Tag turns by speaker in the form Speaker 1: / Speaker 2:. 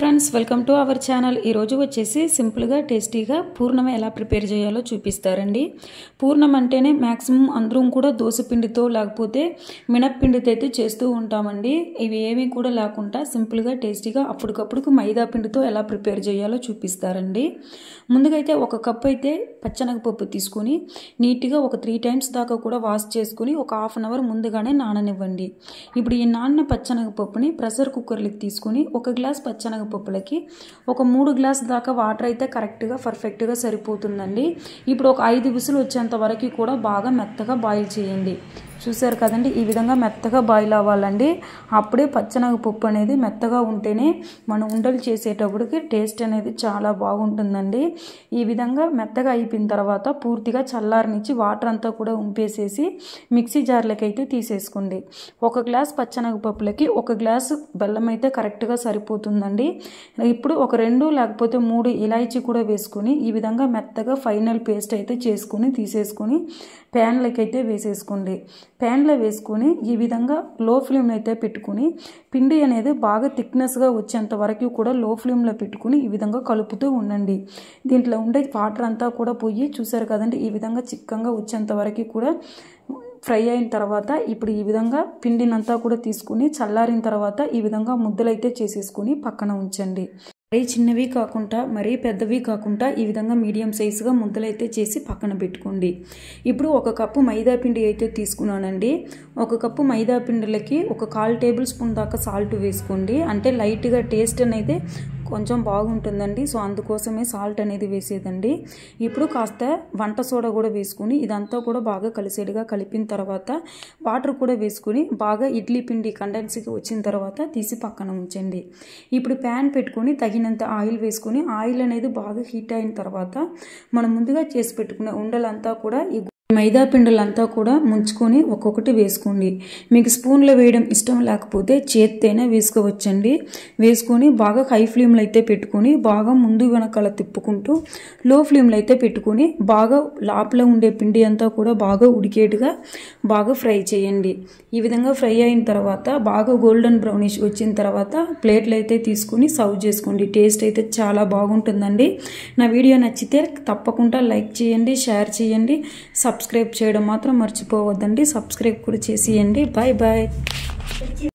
Speaker 1: Friends welcome to our channel. ఈ రోజు వచ్చేసి సింపుల్ గా టేస్టీగా పూర్ణం ఎలా ప్రిపేర్ చేయాలో చూపిస్తారండి। పూర్ణం అంటేనే మాక్సిమం అందరం కూడా దోస పిండితో లేకపోతే మినప్పిండితో అయితే చేస్తూ ఉంటామండి। ఇవి ఏమీ కూడా లేకుండా సింపుల్ గా టేస్టీగా అప్పటికప్పుడు మైదా పిండితో ఎలా ప్రిపేర్ చేయాలో చూపిస్తారండి। ముందుగా అయితే ఒక కప్ అయితే పచ్చనగపప్పు తీసుకొని నీట్ గా ఒక 3 టైమ్స్ దాకా కూడా వాష్ చేసుకొని ఒక హాఫ్ అన్ అవర్ ముందుగానే నాననివ్వండి। ఇప్పుడు ఈ నానిన పచ్చనగపప్పుని ప్రెషర్ కుక్కర్ లోకి తీసుకొని ఒక గ్లాస్ పచ్చనగపప్పులకి ఒక 3 గ్లాస్ దాకా వాటర్ అయితే కరెక్ట్ గా పర్ఫెక్ట్ గా సరిపోతుందండి। ఇప్పుడు ఒక 5 విసులు వచ్చేంత వరకు కూడా బాగా మెత్తగా బాయిల్ చేయండి। చూశారు కదండి, ఈ విధంగా మెత్తగా బాయిల్ అవ్వాలండి। అప్పుడే పచ్చనగపప్పు అనేది మెత్తగా ఉంటేనే మనం ఉండలు చేసేటప్పటికి టేస్ట్ అనేది చాలా బాగుంటుందండి। ఈ విధంగా మెత్తగా అయిపోయిన తర్వాత పూర్తిగా చల్లారనిచ్చి వాటర్ అంతా కూడా ఉంపేసేసి మిక్సీ జార్లకి అయితే తీసేసుకోండి। ఒక గ్లాస్ పచ్చనగపప్పులకి ఒక గ్లాస్ బెల్లం అయితే కరెక్ట్ గా సరిపోతుందండి। ఇప్పుడు ఒక 2 లేకపోతే 3 ఇలాచీ కూడా వేసుకొని ఈ విధంగా మెత్తగా ఫైనల్ పేస్ట్ అయితే చేసుకొని తీసేసుకొని ప్యాన్ లకి అయితే వేసేసుకోండి। ప్యాన్ లో వేసుకొని ఈ విధంగా లో ఫ్లేమ్ అయితే పెట్టుకొని పిండి అనేది బాగా థిక్నెస్ గా వచ్చేంత వరకు కూడా లో ఫ్లేమ్ లో పెట్టుకొని ఈ విధంగా కలుపుతూ ఉండండి। దీంట్లో ఉండే వాటర్ అంతా కూడా పోయి చూసారు కదండి, ఈ విధంగా చిక్కగా వచ్చేంత వరకు కూడా ఫ్రై అయిన తర్వాత ఇప్పుడు ఈ విధంగా పిండినంతా కూడా తీసుకుని చల్లారిన తర్వాత ఈ విధంగా ముద్దలైతే చేసేసుకుని పక్కన ఉంచండి। మరీ చిన్నవి కాకుండా మరీ పెద్దవి కాకుండా ఈ విధంగా మీడియం సైజుగా ముద్దలైతే చేసి పక్కన పెట్టుకోండి। ఇప్పుడు ఒక కప్పు మైదా పిండి అయితే తీసుకున్నానండి। ఒక కప్పు మైదా పిండిలకి ఒక 1/4 టేబుల్ స్పూన్ దాకా సాల్ట్ వేసుకోండి। అంటే లైట్గా టేస్ట్ అనేది కొంచెం బాగుంటుందండి, సో అందుకోసమే సాల్ట్ అనేది వేసేదండి। ఇప్పుడు కాస్త వంట సోడా కూడా వేసుకుని ఇదంతా కూడా బాగా కలిసేడుగా కలిపిన తర్వాత వాటర్ కూడా వేసుకుని బాగా ఇడ్లీ పిండి కండెన్సీకి వచ్చిన తర్వాత తీసి పక్కన ఉంచండి। ఇప్పుడు ప్యాన్ పెట్టుకొని తగినంత ఆయిల్ వేసుకుని ఆయిల్ అనేది బాగా హీట్ అయిన తర్వాత మనం ముందుగా చేసి పెట్టుకున్న ఉండలంతా కూడా ఈ మైదా పిండిలంతా కూడా ముంచుకొని ఒక్కొక్కటి వేసుకోండి। మీకు స్పూన్లో వేయడం ఇష్టం లేకపోతే చేత్తైనా వేసుకోవచ్చండి। వేసుకొని బాగా హై ఫ్లేమ్లో అయితే పెట్టుకొని బాగా ముందు వెనకాల తిప్పుకుంటూ లో ఫ్లేమ్లో అయితే పెట్టుకొని బాగా లోపల ఉండే పిండి అంతా కూడా బాగా ఉడికేట్టుగా బాగా ఫ్రై చేయండి। ఈ విధంగా ఫ్రై అయిన తర్వాత బాగా గోల్డెన్ బ్రౌనిష్ వచ్చిన తర్వాత ప్లేట్లు అయితే తీసుకుని సర్వ్ చేసుకోండి। టేస్ట్ అయితే చాలా బాగుంటుందండి। నా వీడియో నచ్చితే తప్పకుండా లైక్ చేయండి, షేర్ చేయండి, సబ్స్క్రైబ్ చేయడం మాత్రం మర్చిపోవద్దండి। సబ్స్క్రైబ్ కూడా చేసేయండి। Bye bye.